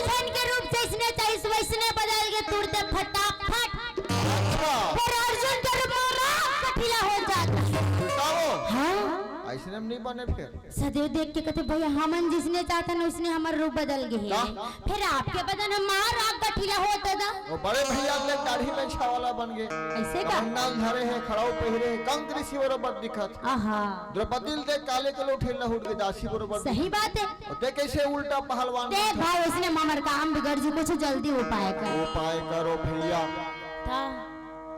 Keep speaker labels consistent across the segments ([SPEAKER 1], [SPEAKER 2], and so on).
[SPEAKER 1] जन के रूप से इसने चाहिए वैसने बदल के तुरते फटाफट। फिर अर्जुन के रूप में कठिला हो जाता। हाँ
[SPEAKER 2] ऐसे नहीं बने फिर
[SPEAKER 1] सदैव देख के कहते भैया हमन जिसने चाहता ना उसने हमारा रूप बदल गए। फिर आपके बदन हमारा गठिला होता था।
[SPEAKER 2] वो बड़े भैया अपने दाढ़ी में छावाला बन गए।
[SPEAKER 1] ऐसे का
[SPEAKER 2] नाम धरे हैं खड़ाऊ पहिरे हैं कंकरी सी बरोबर दिखत।
[SPEAKER 1] आहा
[SPEAKER 2] द्रौपदी देख काले के लोठे लहुट के दासी बरोबर।
[SPEAKER 1] सही बात है।
[SPEAKER 2] ते कैसे उल्टा पहलवान
[SPEAKER 1] देख भाई उसने हमारा काम बिगड़ जी कुछ जल्दी उपाय कर।
[SPEAKER 2] उपाय करो भैया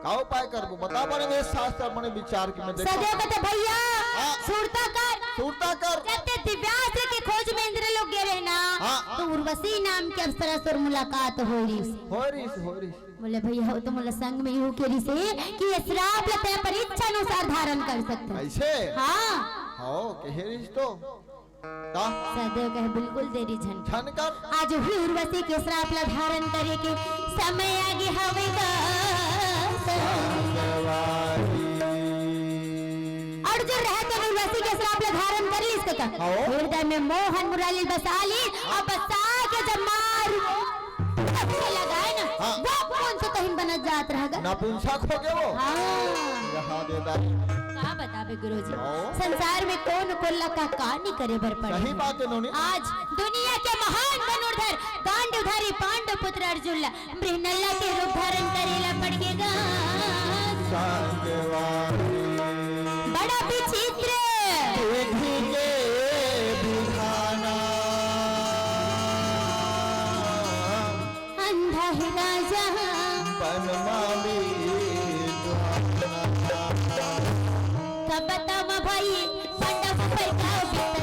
[SPEAKER 2] का उपाय करबो बता बने मेरे शास्त्र अपने विचार की मैं देखो
[SPEAKER 1] सदैव कहते भैया सुरता कर कहते दिव्यास्त्र की खोज में इंद्र लोग गए ना तो उर्वशी नाम के अप्सरा से मुलाकात हो रही बोले भैया हो तो मुला संग में यूं केरी से कि ये श्राप लेते पर इच्छा अनुसार धारण कर सकते
[SPEAKER 2] ऐसे
[SPEAKER 1] हाँ
[SPEAKER 2] हो कहेरिस तो
[SPEAKER 1] सदैव कहे बिल्कुल तेरी झन
[SPEAKER 2] कर
[SPEAKER 1] आज भी उर्वशी के श्राप ला धारण करे के समय आगे हवेगा। अर्जुन रहते उर्वशी के श्राप ला धारण कर ली इसके हृदय में मोहन मुरली बसा ली और बसा के जब मार लगाए ना वो कौन से कहीं बना जात रहेगा
[SPEAKER 2] नपुंसक हो गए वो यहाँ देता
[SPEAKER 1] कहा बतावे गुरुजी संसार में कौन कोल्ला का नहीं करे भर पड़े।
[SPEAKER 2] सही बात है नोनी।
[SPEAKER 1] आज दुनिया के महान धनुर्धर गांडूधारी पांडु पुत्र अर्जुन मृगनल्ला के रूप धारण करेला पड़ेगा। बड़ा विचित्र अंधा है राजा तब बताओ भाई पांडव पर का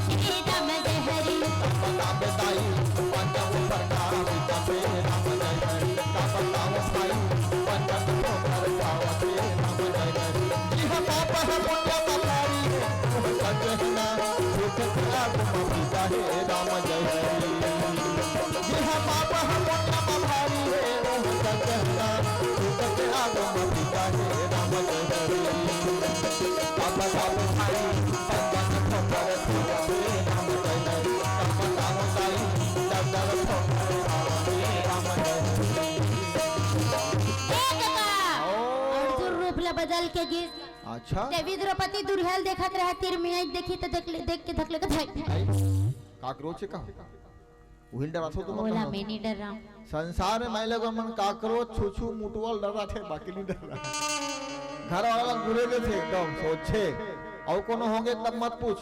[SPEAKER 1] बीतते राम जय हरि बदल के गिर
[SPEAKER 2] अच्छा
[SPEAKER 1] देवी द्रौपदी दुर्हेल देखत रहे तीर में देखी तो देख के धकले का
[SPEAKER 2] काकरोच का वही डरा थो तुम
[SPEAKER 1] बोला मैं नहीं डर रहा हूं
[SPEAKER 2] संसार में मैं लोगों मन काकरोच छुछू मुटवल डरा थे बाकी नहीं डर रहा घर वाला बुरे के थे एकदम सोचे और कोनो होंगे तब मत पूछ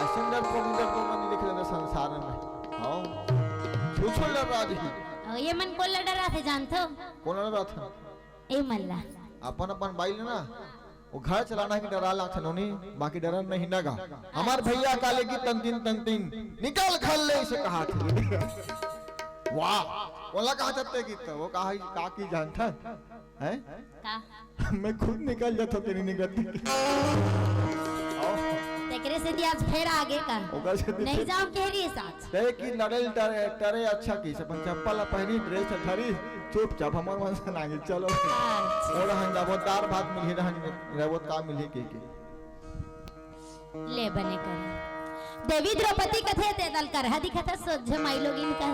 [SPEAKER 2] ऐसे डर को नहीं लिख लेना संसार में हां छुछू डर रहा जी
[SPEAKER 1] ये मन को डरा थे जानतो
[SPEAKER 2] कौन डरा था
[SPEAKER 1] ए मल्ला
[SPEAKER 2] अपन बाइल ना वो घर चलाना की डरा ला छनोनी बाकी डरन नहीं नगा हमार भैया काले की तंतीन निकल खल ले से कहा थे वाह बोला कहा चलते की तो वो कहा का की जानता है
[SPEAKER 1] का
[SPEAKER 2] मैं खुद निकल जाता तेरी निकलती
[SPEAKER 1] तेरे से दिया फिर आगे का नहीं जाओ केरी साथ
[SPEAKER 2] ते की लड़ल टरे अच्छा की सब चप्पल पहनी ड्रेस धरी चुपचाप हमार मन से नागे चलो और हम दार भात मिली रहन रेवत का मिली के
[SPEAKER 1] ले बने कर देवी द्रौपदी कथे ते दल कर हा दिखता सोझ माई लोग इनका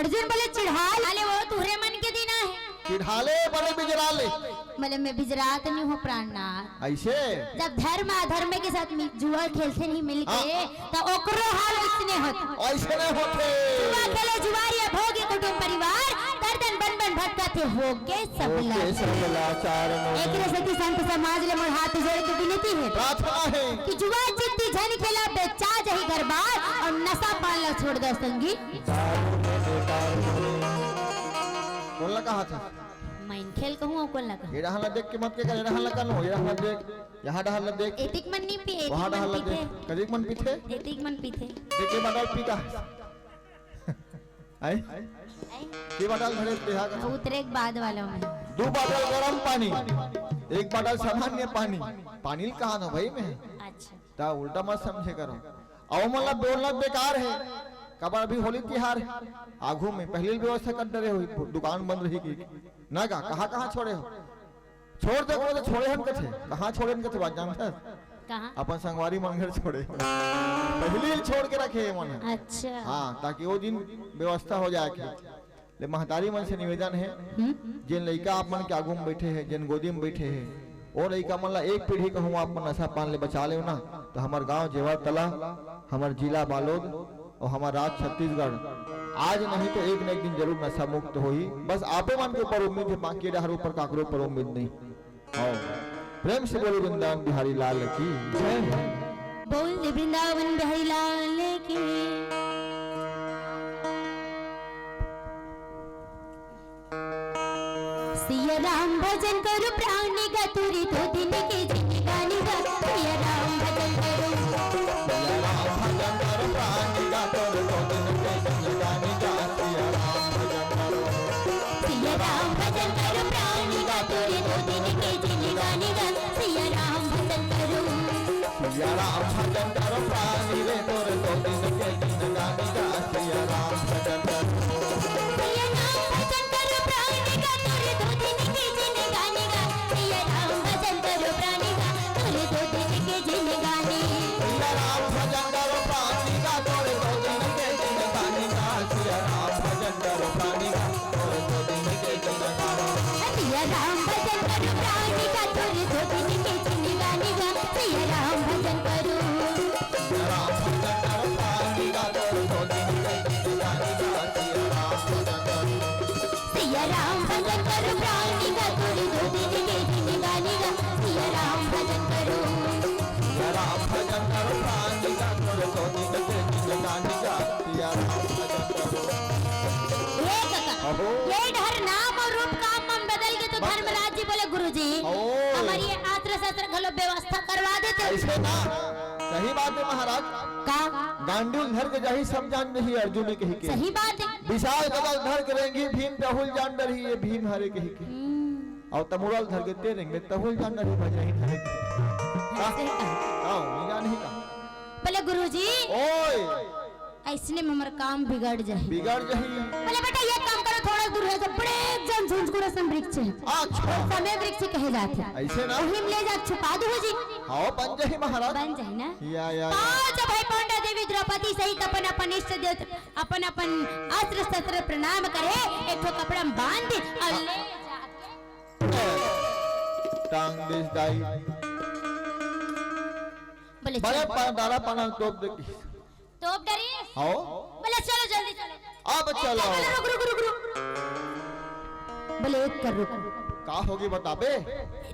[SPEAKER 1] अर्जुन बोले चिढ़ाल अरे वो तुहरे मन के दिन है
[SPEAKER 2] चिढ़ाले बड़े बिजराले
[SPEAKER 1] मतलब मैं बिजरात नहीं हूँ प्राणनाथ
[SPEAKER 2] ऐसे
[SPEAKER 1] जब धर्म अधर्म के साथ जुआ खेलते नहीं मिलके तो ओकरो हाल इसने होता
[SPEAKER 2] ऐसे नहीं होते
[SPEAKER 1] जुआ खेले जुआरिया भोगे कुटुंब परिवार दर्दन बन भटकाते होगे सब
[SPEAKER 2] लाचार
[SPEAKER 1] एक रसती संत समाज ले मोर हाथ जोड़ के विनती है
[SPEAKER 2] प्रार्थना है
[SPEAKER 1] कि जुआ जितनी झन खेला बेचा जही गरबार और नशा पालना छोड़ दो संगी
[SPEAKER 2] बोलना कहा था
[SPEAKER 1] मैं खेल कहूँ कौन लगा
[SPEAKER 2] ये रहला देख के मत के कर रहला कनो ये रहला देख यहाँ रहला देख
[SPEAKER 1] एतिक मन नहीं पी
[SPEAKER 2] वहाँ रहला देख कदिक मन पीथे
[SPEAKER 1] एतिक मन पीथे
[SPEAKER 2] देखे बदल पीता आई की बदल भरे देहा का
[SPEAKER 1] उतरे एक बाद वालों में
[SPEAKER 2] 2 बॉटल गरम पानी 1 बॉटल सामान्य पानी कहाँ ना भाई में
[SPEAKER 1] अच्छा
[SPEAKER 2] ता उल्टा मत समझे करो और मतलब बोलना बेकार है कब अभी होली तिहार आगू में पहले व्यवस्था कर डरे हुई दुकान बंद रही की ना कहाँ छोड़े हो छोड़ दे को तो छोड़े हम कथे कहां छोड़े हम कथे बात जानता
[SPEAKER 1] कहां
[SPEAKER 2] अपन संगवारी मन घर छोड़े पहले ही छोड़ के रखे मन।
[SPEAKER 1] अच्छा
[SPEAKER 2] हां ताकि वो दिन व्यवस्था हो जाए के ले महतारी मन से निवेदन है जिन लड़का आप मन के आगू में बैठे हैं जिन गोदी में बैठे हैं वो लड़का मन ला एक पीढ़ी कहूँ आप मन नशा पान ले बचा ले ना तो हमार गांव जेवर तला हमार जिला बालोद और हमार राज्य छत्तीसगढ़ आज नहीं तो एक न एक दिन जरूर नशा मुक्त हो ही। बस आपे मन के ऊपर उम्मीद है बाकी हर ऊपर काकरो पर उम्मीद नहीं। आओ प्रेम से बोलो वृंदावन बिहारी लाल की जय।
[SPEAKER 1] बोल वृंदावन बिहारी लाल की। सिया राम भजन करो प्राण का तुरी तो दिन के जिंदगानी का सिया राम भजन करो
[SPEAKER 2] सिया राम भजन करो प्राण का तुरी तो दिन के जिंदगानी का सिया राम भजन करो
[SPEAKER 1] सिया राम भजन करो प्राण का तुरी तो दिन के जिंदगानी का सिया राम भजन करो
[SPEAKER 2] सिया राम भजन करो प्राण रे तोरे तो दिन के जिंदगानी का सिया राम भजन करो
[SPEAKER 1] सिया राम भजन करो प्राण का तुरी तो दिन के जिंदगानी का सिया राम भजन करो प्राण का तुरी तो दिन के जिंदगानी
[SPEAKER 2] सिया राम भजन करो प्राण का तोरे तो दिन के जिंदगानी का सिया राम भजन करो प्राण का तोरे तो दिन के जिंदगानी
[SPEAKER 1] सिया राम भजन करो प्राण का तुरी तो दिन के जिंदगानी का सिया राम भजन करो
[SPEAKER 2] सिया राम भजन करो प्राण का तोरे तो दिन के जिंदगानी का सिया राम भजन करो
[SPEAKER 1] सिया राम भजन करो प्राण का तुरी तो दिन के जिंदगानी का सिया राम भजन करो
[SPEAKER 2] सिया राम भजन करो प्राण का तोरे तो दिन के जिंदगानी का सिया राम भजन करो।
[SPEAKER 1] ये काका
[SPEAKER 2] अहो
[SPEAKER 1] ये हर नाम और रूप का मन बदल के तो धर्मराज जी बोले गुरुजी हमारी ये आत्र शस्त्र घलो व्यवस्था करवा देते
[SPEAKER 2] ऐसे ना सही बात है महाराज
[SPEAKER 1] का
[SPEAKER 2] गांडूल धर के जाही सब जान रही अर्जुन ने कही के
[SPEAKER 1] सही बात है
[SPEAKER 2] विशाल गदल धर के रहेंगी भीम तहुल जान रही है भीम हरे कही के और तमुरल धर के तेरेंगे तहुल जान रही भजही धर के
[SPEAKER 1] ऐसे का
[SPEAKER 2] आओ नहीं जान ही का
[SPEAKER 1] बोले गुरुजी
[SPEAKER 2] ओए
[SPEAKER 1] ऐसने में हमारा काम बिगड़ जाए
[SPEAKER 2] बिगड़ जही
[SPEAKER 1] बोले बेटा ये काम करो थोड़ा दूर है तो बड़े जन झुंझुरा सम वृक्ष है
[SPEAKER 2] अच्छा
[SPEAKER 1] समय वृक्ष कहे जाते हैं
[SPEAKER 2] ऐसे ना
[SPEAKER 1] वही में ले जा छुपा दो जी
[SPEAKER 2] आओ बन जही महाराज
[SPEAKER 1] बन जाए ना
[SPEAKER 2] या
[SPEAKER 1] जब भाई पांडा देवी द्रौपदी सहित अपन अपन इष्ट देव अपन अपन अस्त्र शस्त्र प्रणाम करे एक ठो कपड़ा में बांध दे और ले जाके
[SPEAKER 2] टांग दिस दाई
[SPEAKER 1] बोले
[SPEAKER 2] बड़े
[SPEAKER 1] चलो
[SPEAKER 2] दारा पाना टोप दे
[SPEAKER 1] तोप डरी
[SPEAKER 2] आओ
[SPEAKER 1] बोले चलो जल्दी चलो
[SPEAKER 2] अब चलो
[SPEAKER 1] बोले रुक रुक रुक रुक बोले एक कर रुको
[SPEAKER 2] का होगी बताबे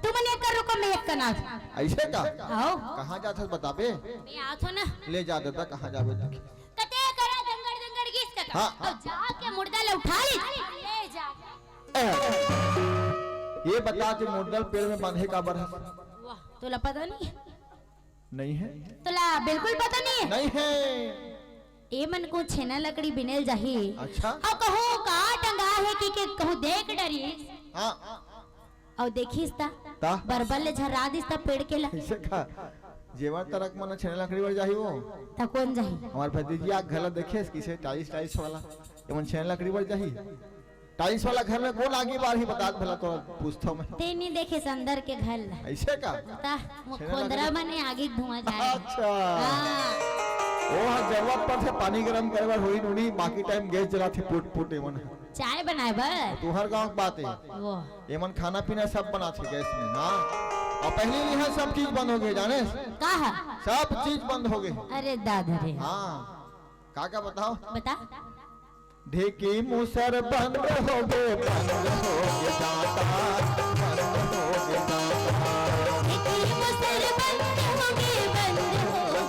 [SPEAKER 1] तुम ने एक कर रुको मैं एक का नाथ
[SPEAKER 2] ऐसे का
[SPEAKER 1] आओ
[SPEAKER 2] कहाँ जाता बताबे
[SPEAKER 1] मैं आओ तो ना
[SPEAKER 2] ले जा देता कहाँ जावे देखी
[SPEAKER 1] कते करा दंगड़ दंगड़ किस का
[SPEAKER 2] हाँ।
[SPEAKER 1] अब जाके मुर्दा ले उठा ले जा
[SPEAKER 2] ये बता कि मुर्दल पेड़ में बांधे का बर
[SPEAKER 1] वाह तोला पता
[SPEAKER 2] नहीं है
[SPEAKER 1] तोला बिल्कुल पता नहीं है
[SPEAKER 2] नहीं है
[SPEAKER 1] ए मन को छेना लकड़ी बिनेल जाही
[SPEAKER 2] अच्छा
[SPEAKER 1] और कहो का टंगा है कि कहूं देख डरी
[SPEAKER 2] हाँ
[SPEAKER 1] और देखिस ता
[SPEAKER 2] ता
[SPEAKER 1] बरबल ले झरा दिस ता पेड़ के ला
[SPEAKER 2] ऐसे का जेवर तरक मन छेने लकड़ी बर जाही वो
[SPEAKER 1] ता कौन जाही
[SPEAKER 2] हमार भतीजी आ घर देखे किसे टाइल्स टाइल्स वाला ये मन छेने लकड़ी बर जाही टाइल्स वाला घर में कौन आगे बार ही बता भला तो पूछतो मैं
[SPEAKER 1] ते नहीं देखे अंदर के घर ला
[SPEAKER 2] ऐसे का
[SPEAKER 1] ता मुखोंदरा बने आगे धुआं जाए
[SPEAKER 2] अच्छा
[SPEAKER 1] हां
[SPEAKER 2] वो जरूरत पर से पानी गरम करे बर होई नुनी बाकी टाइम गैस जला थी पुट पुट एमन
[SPEAKER 1] चाय बनाए बर
[SPEAKER 2] तुहर गांव की बात है
[SPEAKER 1] वो
[SPEAKER 2] एमन खाना पीना सब बना थे गैस में हाँ और पहले यहाँ सब चीज बंद हो गई जाने
[SPEAKER 1] का
[SPEAKER 2] सब चीज बंद हो गई
[SPEAKER 1] अरे दादा रे
[SPEAKER 2] हाँ का बताओ
[SPEAKER 1] बता
[SPEAKER 2] ढेकी मुसर बंद हो गए जाता बंद हो गए जाता
[SPEAKER 1] देखी मुसर बंद हो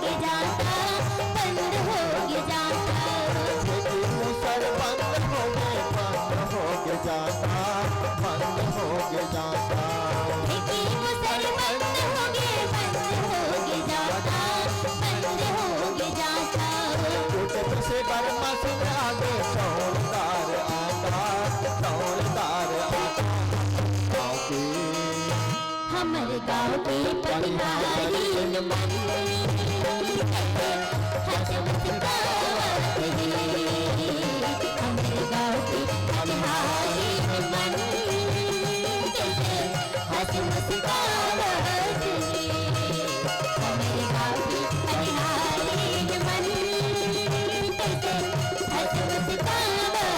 [SPEAKER 1] गए जाता बंद हो जाता
[SPEAKER 2] ढेकी मुसर बंद हो गए जाता बंद हो जाता
[SPEAKER 1] देखी मुसर बंद हो जाता बंद हो जाता
[SPEAKER 2] छोटे से बर्मा से आगे सौरदार आता
[SPEAKER 1] हमारे गाँव के परिवारी हमारे गाँव के परिवारी मन हंस मुस्कावती मेरे गाँव की हरियाली मन कैसे हंस मुस्कावती।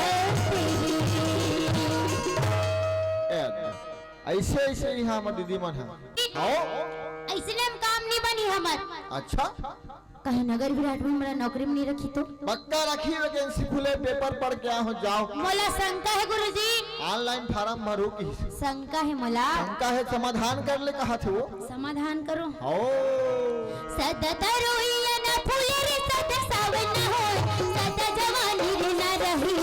[SPEAKER 2] ऐसे ऐसे ही हमर दीदी मन है। आओ
[SPEAKER 1] ऐसे हम काम नहीं बनी हमर।
[SPEAKER 2] अच्छा
[SPEAKER 1] कहे नगर विराट में हमरा नौकरी में नहीं रखी तो
[SPEAKER 2] पक्का रखी वैकेंसी खुले पेपर पढ़ के हो जाओ।
[SPEAKER 1] मोला शंका है गुरुजी।
[SPEAKER 2] ऑनलाइन फार्म भरो की
[SPEAKER 1] शंका है मोला।
[SPEAKER 2] शंका है समाधान कर ले कहा थे वो
[SPEAKER 1] समाधान करो।
[SPEAKER 2] ओ
[SPEAKER 1] सदा रोइया ना फूले रे सदा सावन ना हो सदा जवानी रे ना रही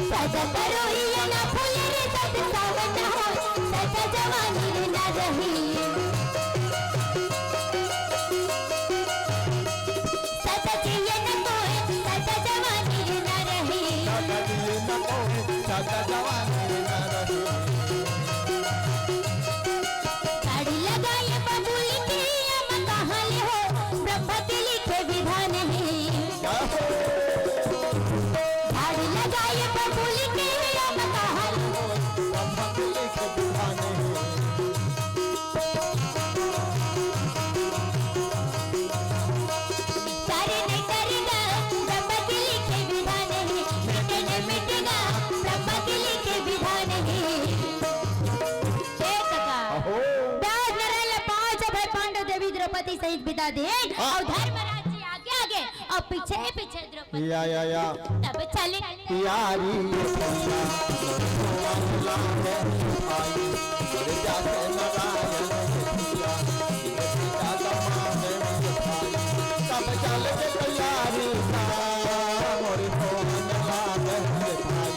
[SPEAKER 1] सदा रोइया ना फूले रे सदा सावन ना हो सदा जवानी रे ना रही सदा जिए न कोई सदा जवानी रे ना रही
[SPEAKER 2] सदा जिए न कोई सदा जवानी रे ना रही।
[SPEAKER 1] साड़ी लगाए बबूल की हम कहाँ ले हो ब्रह्मा के लिखे विधान है साड़ी लगाए बबूल की हम कहाँ ले हो
[SPEAKER 2] ब्रह्मा के लिखे विधान है।
[SPEAKER 1] सारे नहीं करेगा ब्रह्मा के लिखे विधान है मिटे न मिटेगा ब्रह्मा के लिखे विधान है।
[SPEAKER 2] अहो
[SPEAKER 1] ब्याज न रहले पांच भाई पांडव देवी द्रौपदी सहित बिता दे और धर्मराज जी आगे आगे और पीछे पीछे द्रौपदी
[SPEAKER 2] या
[SPEAKER 1] तब चले
[SPEAKER 2] यारी सब चल के तैयारी मोरी फोन लागे भाई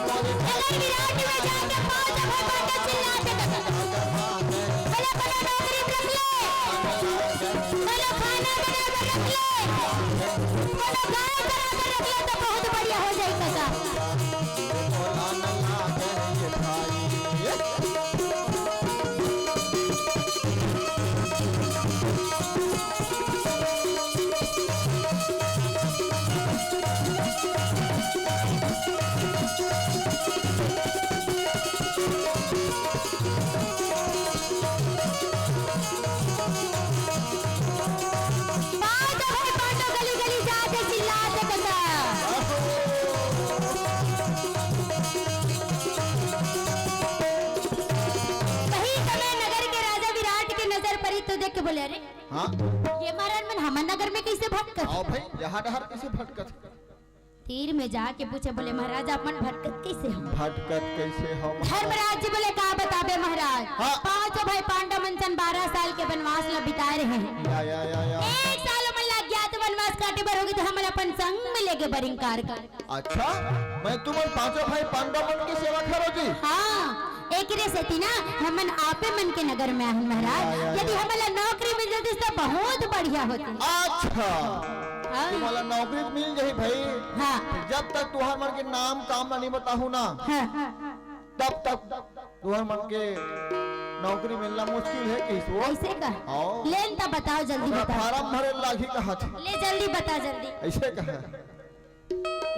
[SPEAKER 2] मोरी
[SPEAKER 1] नगर विराट में जाके पांच भाई पांडव चिल्लाते बड़ा बड़ा नौकरी रख ले बड़ा खाना बना के रख ले बड़ा गाय बना के रख ले तो बहुत बढ़िया हो जाए कसा।
[SPEAKER 2] फोन लागे भाई
[SPEAKER 1] पांच भाई पांडव गली गली जाके चिल्लाते कसा। वही समय नगर के राजा विराट की नजर पड़ी तो देख के बोले अरे
[SPEAKER 2] हाँ
[SPEAKER 1] ये महाराज मन हमर नगर में कैसे भटकत।
[SPEAKER 2] आओ भाई यहाँ डहर कैसे भटकत
[SPEAKER 1] तीर में जाके पूछे बोले महाराज अपन भटकत कैसे हम।
[SPEAKER 2] भटकत कैसे हम
[SPEAKER 1] धर्मराज जी बोले का बताबे महाराज
[SPEAKER 2] हाँ।
[SPEAKER 1] पांचों भाई पांडव मंचन 12 साल के वनवास ला बिताए रहे हैं
[SPEAKER 2] या
[SPEAKER 1] एक साल में लग गया तो वनवास काटे बर होगी तो हम अपन संग में लेके बरिंकार कर।
[SPEAKER 2] अच्छा मैं तुम्हारे पांचों भाई पांडव मन की सेवा करो जी।
[SPEAKER 1] हाँ एक रे से थी ना हमन आपे मन के नगर में आए महाराज यदि हमारा नौकरी मिल जाती तो बहुत बढ़िया होती।
[SPEAKER 2] अच्छा
[SPEAKER 1] हाँ।
[SPEAKER 2] तुम्हारा नौकरी मिल जाही भाई
[SPEAKER 1] हाँ
[SPEAKER 2] जब तक तुम्हारे मन के नाम काम नहीं बताहू ना
[SPEAKER 1] हाँ
[SPEAKER 2] तब तक तुम्हारे मन के नौकरी मिलना मुश्किल है किस वो
[SPEAKER 1] ऐसे का
[SPEAKER 2] हाँ।
[SPEAKER 1] लेन तब बताओ जल्दी
[SPEAKER 2] ओकरा
[SPEAKER 1] बताओ
[SPEAKER 2] फार्म भरे लागी कहा थे
[SPEAKER 1] ले जल्दी बता जल्दी।
[SPEAKER 2] ऐसे कहा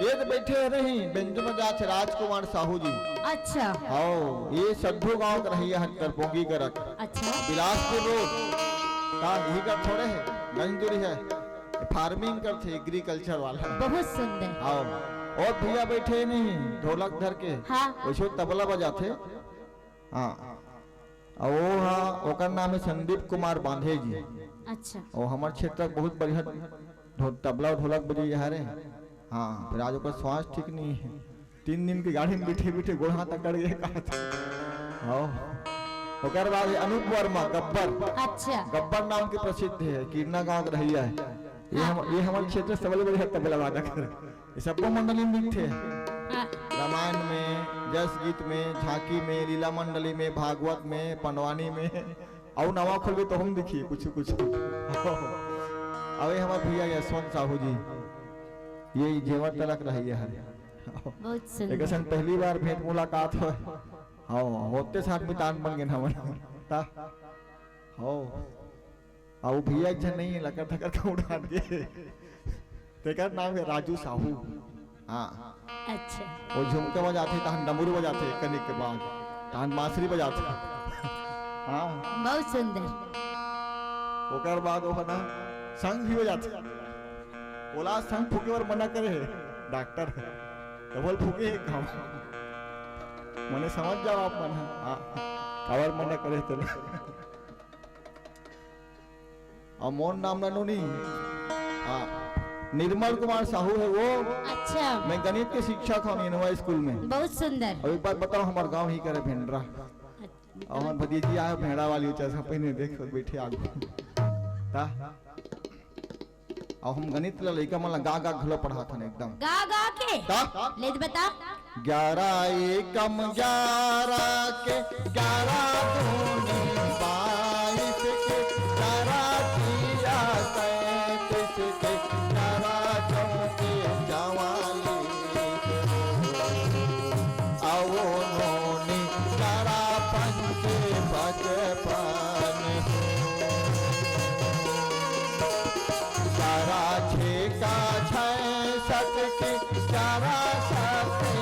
[SPEAKER 2] ये तो बैठे रही बेंजू में जाते राजकुमार साहू जी।
[SPEAKER 1] अच्छा
[SPEAKER 2] आओ ये सद्धू गांव का रही है पोंगी का रख
[SPEAKER 1] अच्छा
[SPEAKER 2] बिलासपुर रोड का यही का थोड़े है गंजूरी है फार्मिंग करते एग्रीकल्चर वाला
[SPEAKER 1] बहुत सुंदर।
[SPEAKER 2] आओ और भैया बैठे नहीं ढोलक धर के
[SPEAKER 1] हाँ
[SPEAKER 2] वैसे तबला बजाते हाँ और वो हाँ ओकर नाम है संदीप कुमार बांधे जी
[SPEAKER 1] अच्छा
[SPEAKER 2] और हमारे क्षेत्र बहुत बढ़िया तबला और ढोलक बजे यहाँ रे हाँ फिर आज ओकर स्वास्थ्य ठीक नहीं है 3 दिन की गाड़ी में बैठे बैठे गोड़ हाथ अकड़ गए कहा था। ओकर बाद अनूप वर्मा गब्बर
[SPEAKER 1] अच्छा
[SPEAKER 2] गब्बर नाम के प्रसिद्ध है कीर्ना गांव का रहिया है ये हमारे क्षेत्र से सबसे बढ़िया तबला वादक है ये सबको मंडली में दिखते हैं
[SPEAKER 1] हाँ।
[SPEAKER 2] रामायण में जस गीत में झांकी में लीला मंडली में भागवत में पंडवानी में और नवा खोलबे तो हम दिखिए कुछ अबे हमारे भैया यशवंत साहू जी ये जेवर तलक रही है
[SPEAKER 1] बहुत सुंदर।
[SPEAKER 2] एक संग पहली बार भेंट मुलाकात हो हाँ होते साथ में तान बन गए हमारा हो अब भैया अच्छा नहीं है लकर थकर का उठा दिए तेकर नाम है राजू साहू हाँ
[SPEAKER 1] अच्छा
[SPEAKER 2] वो झुमके बजाते तहन डमरू बजाते कनिक के बाद तहन बांसुरी बजाते हाँ
[SPEAKER 1] बहुत सुंदर
[SPEAKER 2] ओकर बाद वो ना संग भी बजाते बोला संग फूके और मना करे है डॉक्टर डबल फूके है काम मने समझ जाओ आप मन हाँ कावर मना करे तेरे और मोन नाम ना नोनी हाँ निर्मल कुमार साहू है वो।
[SPEAKER 1] अच्छा
[SPEAKER 2] मैं गणित के शिक्षक हूँ इनवा स्कूल में।
[SPEAKER 1] बहुत सुंदर।
[SPEAKER 2] और एक बार बताओ हमारे गांव ही करे भेंडरा और हम भतीजी आए भेड़ा वाली ऊंचा सा पहने देख बैठे आगू ता और हम गणित ला लइका मन गा गा घलो पढ़ात हन एकदम
[SPEAKER 1] गा गा के
[SPEAKER 2] ता
[SPEAKER 1] ले बता
[SPEAKER 2] 11 एकम 11 के 11 दूनी 22 के 11 तिया 33 के 11 चौके जवाली आओ नोनी 11 पंचे बचपन 11 6 का 66 के 11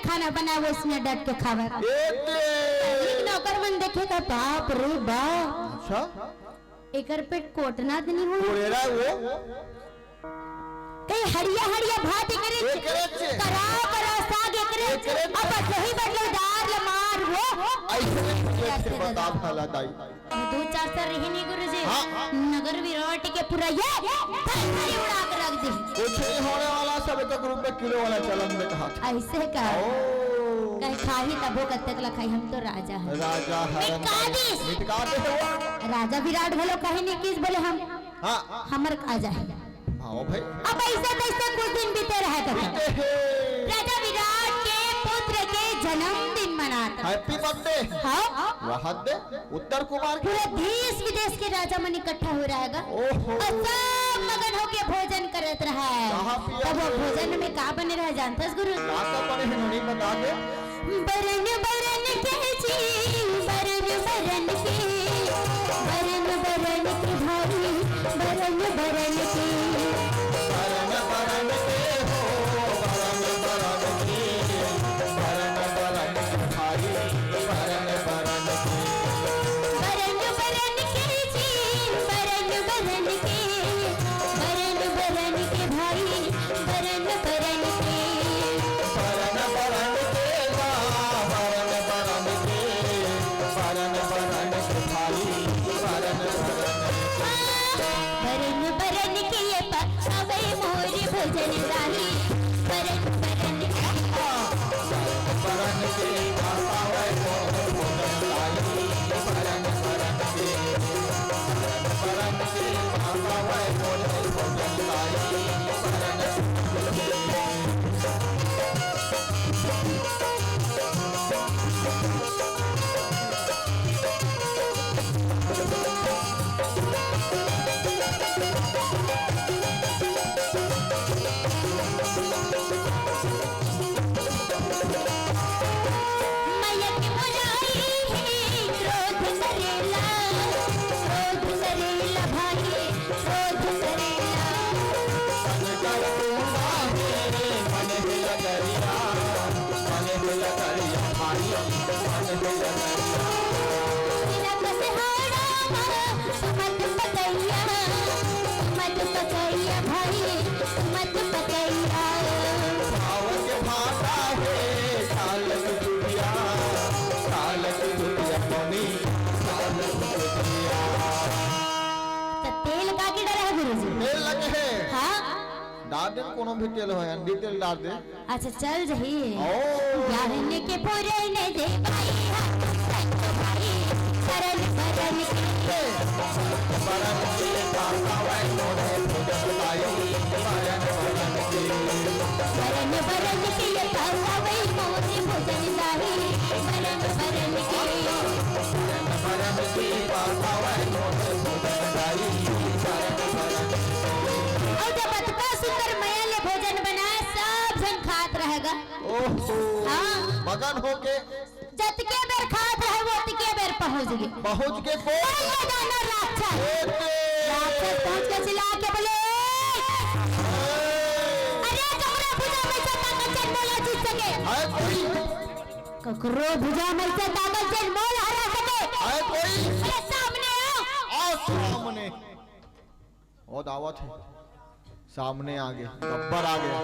[SPEAKER 1] खाना बना वो उसने डट के खावा एक नौकर मन देखेगा बाप रे बाप।
[SPEAKER 2] अच्छा
[SPEAKER 1] एकर पेट कोटना नहीं हो
[SPEAKER 2] कोरेरा वो
[SPEAKER 1] कई हरिया हरिया भात करे करा करा साग करे अब सही बदलदार ल मार वो
[SPEAKER 2] ऐसे बता भला दाई
[SPEAKER 1] 2-4 सर रहनी गुरुजी नगर विराट के पूरा ये थाली उड़ा के रख दी
[SPEAKER 2] कुछ नहीं होने वाला सब तो ग्रुप में किलो वाला चलन में कहा
[SPEAKER 1] ऐसे का कहीं खाही तबो कत्तक ला खाई हम तो राजा है
[SPEAKER 2] राजा है मिटका दे वो
[SPEAKER 1] राजा विराट भलो कहीं नहीं किस बोले हम
[SPEAKER 2] हां
[SPEAKER 1] हमर काजा है
[SPEAKER 2] भाओ भाई
[SPEAKER 1] अब ऐसे कैसे कुछ दिन बीते रहा था राजा विराट के पुत्र के जन्मदिन मनाता
[SPEAKER 2] हैप्पी बर्थडे
[SPEAKER 1] हां
[SPEAKER 2] वहां दे उत्तर कुमार
[SPEAKER 1] पूरे देश विदेश के राजा मन इकट्ठा हो रहेगा और सब मगन होके भोजन करत रहा है। तब वो भोजन में का बने रहा जानता गुरु
[SPEAKER 2] का बने है नहीं बता दे
[SPEAKER 1] बरन बरन के जी बरन बरन के बरन बरन के भाई बरन बरन के
[SPEAKER 2] बरन बरन के हो बरन बरन के बरन बरन के भाई बरन बरन के
[SPEAKER 1] बरन बरन के जी बरन बरन के बरन बरन के भाई बरन बरन के
[SPEAKER 2] बरन बरन के बरन बरन के बरन बरन कोनो भी तेल हो अंडी तेल डाल दे।
[SPEAKER 1] अच्छा चल रही यारने के पूरे ने दे भाई भाई करन करन के
[SPEAKER 2] बरन के पावाई मोरे भुजलाई बरन बरन के
[SPEAKER 1] बरन बरन के पावाई मोरे भुजलाई बरन बरन के
[SPEAKER 2] बरन के पावाई मोरे भुजलाई बरन बरन
[SPEAKER 1] और जब अतका सुंदर मैया ले भोजन बनाए सब जन खात रहेगा।
[SPEAKER 2] ओहो
[SPEAKER 1] हाँ
[SPEAKER 2] मगन होके
[SPEAKER 1] जतके बेर खात रहे वो तके बेर पहुंच गए
[SPEAKER 2] को
[SPEAKER 1] दाना राक्षस पहुंच के चिल्ला के बोले अरे ककरो भुजा में से ताकत चल बोला जीत सके
[SPEAKER 2] है कोई
[SPEAKER 1] ककरो भुजा में से ताकत चल बोल हरा सके
[SPEAKER 2] है कोई
[SPEAKER 1] अरे सामने
[SPEAKER 2] आओ सामने ओ दावत है सामने आ गया गब्बर आ गया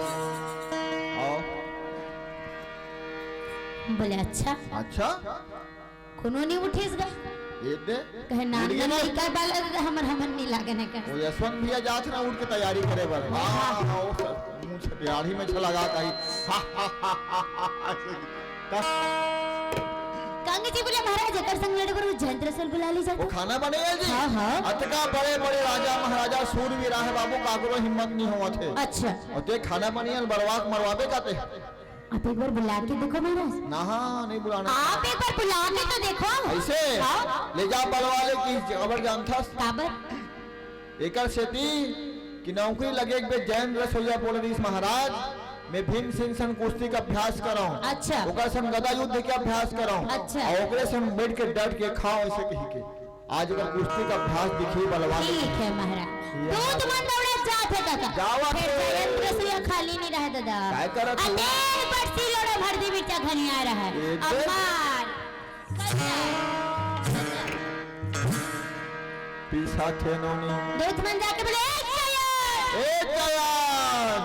[SPEAKER 2] आओ
[SPEAKER 1] बोले अच्छा
[SPEAKER 2] अच्छा
[SPEAKER 1] कोनो नहीं उठेस गा
[SPEAKER 2] ये दे
[SPEAKER 1] कहे नानी का बाल हमर नहीं लागे न का
[SPEAKER 2] वो यशवंत भैया जात ना उठ के तैयारी करे बर हां मुंह छटियाड़ी में छलगा कही
[SPEAKER 1] कांगे जी बोले महाराज कर संग लड़े करो जंत्रसल बुला ली जाओ
[SPEAKER 2] वो खाना बनेगा जी
[SPEAKER 1] हां
[SPEAKER 2] अतका बड़े बड़े राजा महाराजा सूरवीर है बाबू काकरो हिम्मत नहीं होवा थे
[SPEAKER 1] अच्छा
[SPEAKER 2] और ते खाना बनियल बरवाक मरवाबे काते
[SPEAKER 1] आप एक बार बुला के देखो महाराज
[SPEAKER 2] ना नहीं बुलाना
[SPEAKER 1] आप एक बार बुला के तो देखो
[SPEAKER 2] ऐसे ले जा बलवाले की खबर जानथा
[SPEAKER 1] काबर
[SPEAKER 2] एकर सेती कि नौकरी लगे एक बे जैन रसोईया पोलरीस महाराज मैं भीम सिंह सन कुश्ती का अभ्यास कराऊं
[SPEAKER 1] अच्छा
[SPEAKER 2] ओकर सन गदा युद्ध के अभ्यास कराऊं
[SPEAKER 1] अच्छा
[SPEAKER 2] और ओकरे सन बैठ के डट के खाओ ऐसे कही के आज अगर कुश्ती का अभ्यास दिखी बलवान
[SPEAKER 1] ठीक है महाराज दूध मन दौड़े जात है दादा
[SPEAKER 2] जावा
[SPEAKER 1] फिर जयंत रसोईया खाली नहीं रहे दादा
[SPEAKER 2] काय करत हो
[SPEAKER 1] अनेक बरसी लोड़े भर दी बिचा घनिया रहा अम्मार
[SPEAKER 2] पीछा थे नोनी
[SPEAKER 1] दूध मन जाके बोले
[SPEAKER 2] ए जयान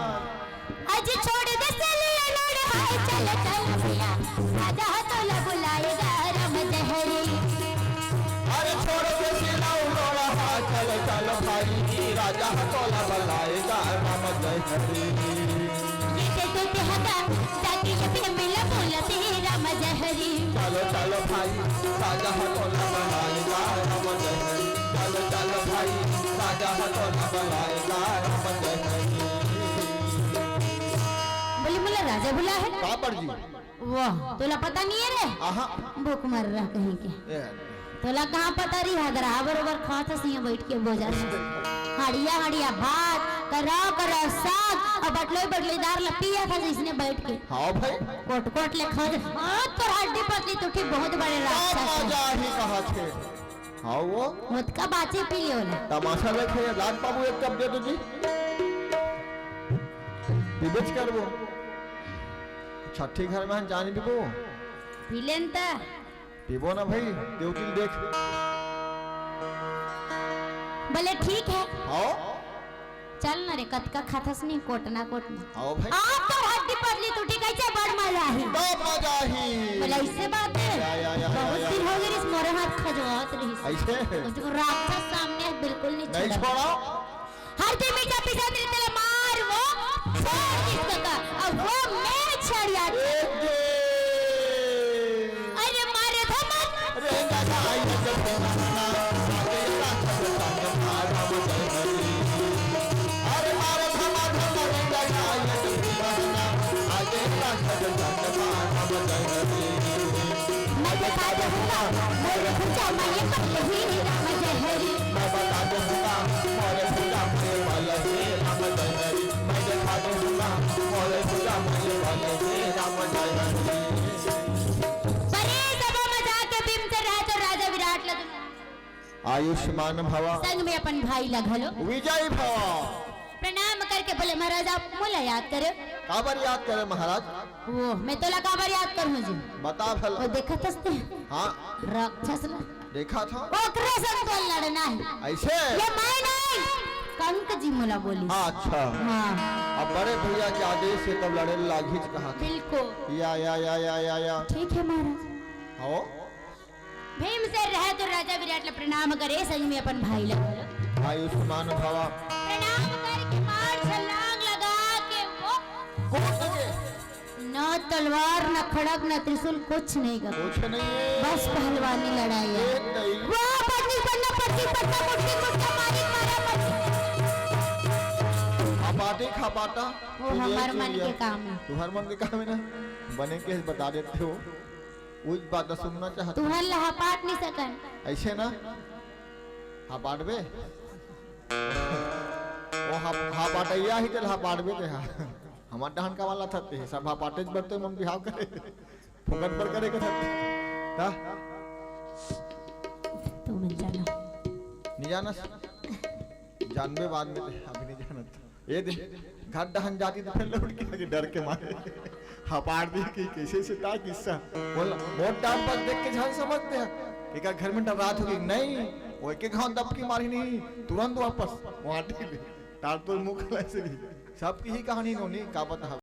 [SPEAKER 1] आज छोड़ दे सलिया लोड़ हाय चल चल भैया राजा तोला बुलाएगा राम जहरी
[SPEAKER 2] अरे छोड़ दे सिलाऊ लोड़ा हाय चल चल भाई राजा तोला बुलाएगा राम जहरी
[SPEAKER 1] ये तो हटा जाके ये मिला बोला ते राम जहरी
[SPEAKER 2] चलो चलो भाई राजा तोला बुलाएगा राम जहरी चलो चलो भाई राजा तोला बुलाएगा राम जहरी
[SPEAKER 1] बोले राजा बुला है
[SPEAKER 2] कापर जी
[SPEAKER 1] वाह तोला पता नहीं है रे
[SPEAKER 2] आहा
[SPEAKER 1] भूख मर रहा कहीं के तोला कहाँ पता रही हादरा बरोबर खाता सिंह बैठ के बोझा हड़िया हड़िया भात कराओ साग और बटलेदार लपिया था जिसने बैठ के
[SPEAKER 2] हाँ भाई
[SPEAKER 1] कोट कोट ले खा हां तो हड्डी पतली टूटी बहुत बड़े राक्षस
[SPEAKER 2] मजा ही कहा थे हाँ वो
[SPEAKER 1] मुद का बाचे पी लियो ले
[SPEAKER 2] तमाशा देखे राज बाबू एक कप दे दो जी बिबिच कर वो छठी घर में जानी भी को
[SPEAKER 1] पीलेन ता
[SPEAKER 2] पीबो ना भाई देवती देख
[SPEAKER 1] भले ठीक है
[SPEAKER 2] आओ
[SPEAKER 1] चल ना रे कत का खाथस नहीं कोटना
[SPEAKER 2] आओ भाई
[SPEAKER 1] आप तो हड्डी पतली टूटी कैसे बड़ मजा ही बोला इससे बात है बहुत दिन हो गए इस मोरे हाथ खजवात रही
[SPEAKER 2] ऐसे
[SPEAKER 1] उसको राक्षस सामने बिल्कुल नहीं
[SPEAKER 2] छोड़ा
[SPEAKER 1] हर दिन मीठा पिसा तेरे मार वो छोड़ किसका अब वो मैं छड़िया अरे मारे धमक
[SPEAKER 2] रे गाना आई जब अरे मारे धमा धमा रे गाना आई जब आगे
[SPEAKER 1] मैं बता दूंगा मेरे खुदा मैं ये पहले ही राम जहरी
[SPEAKER 2] मैं बता दूंगा मोरे खुदा मेरे वाला से राम जहरी मैं दिखा दूंगा मोरे खुदा मेरे वाला से राम जहरी
[SPEAKER 1] बड़े सभा में जाके भीम से रहा तो राजा विराट लग
[SPEAKER 2] आयुष्मान भवा
[SPEAKER 1] संग में अपन भाई लगलो
[SPEAKER 2] विजय भवा
[SPEAKER 1] प्रणाम करके बोले महाराज आप मुलाकात करो
[SPEAKER 2] काबर याद करे महाराज?
[SPEAKER 1] वो मैं तो लगा बार याद कर मुझे
[SPEAKER 2] बता भला।
[SPEAKER 1] वो देखा थसते
[SPEAKER 2] हाँ
[SPEAKER 1] राक्षस ला
[SPEAKER 2] देखा था।
[SPEAKER 1] ओकरे संग तो लड़ना है
[SPEAKER 2] ऐसे
[SPEAKER 1] ये मैं नहीं कंक जी मोला बोली।
[SPEAKER 2] अच्छा
[SPEAKER 1] हाँ
[SPEAKER 2] अब बड़े भैया के आदेश से तब लड़े लाघिच कहा था।
[SPEAKER 1] बिल्कुल
[SPEAKER 2] या
[SPEAKER 1] ठीक है महाराज।
[SPEAKER 2] आओ
[SPEAKER 1] भीम से रहे तो राजा विराट ले प्रणाम करे सज में अपन भाई लगा
[SPEAKER 2] आयुष्मान भवा
[SPEAKER 1] प्रणाम करके मार छलांग लगा के वो
[SPEAKER 2] कूद के
[SPEAKER 1] न तलवार न खड़ग न त्रिशूल कुछ नहीं कर
[SPEAKER 2] कुछ नहीं है
[SPEAKER 1] बस पहलवानी लड़ाई है।
[SPEAKER 2] एक नहीं
[SPEAKER 1] वो पट्टी पन्ना पट्टी पट्टा मुट्ठी मुट्ठा मारी मारा पट्टी
[SPEAKER 2] खापाटा
[SPEAKER 1] वो हमार मन के काम है।
[SPEAKER 2] तुम्हार मन के काम है ना बने के बता देते हो उस बात सुनना चाहते
[SPEAKER 1] तुहर लहा पाट नहीं सकन
[SPEAKER 2] ऐसे ना हाँ बाटबे वो हाँ बाटैया ही चल हाँ बाटबे ते हाँ हमार डहन का वाला थते है सब हाँ पाटे बढ़ते मन बिहाव करे फुकट पर करे के थते ता
[SPEAKER 1] तू मन जाना
[SPEAKER 2] नहीं जाना जानबे बाद में अभी नहीं जानत ये दे घर डहन जाती तो फिर लौट के लगे डर के मारे हाँ पाट दी कि कैसे से ता किस्सा बोल बहुत टाइम पर देख के जान समझते हैं कि घर में डरात होगी नहीं वो एक घाव दब की मारी नहीं तुरंत वापस वहां टार तो मुख ऐसे भी सबकी ही कहानी नोनी का बता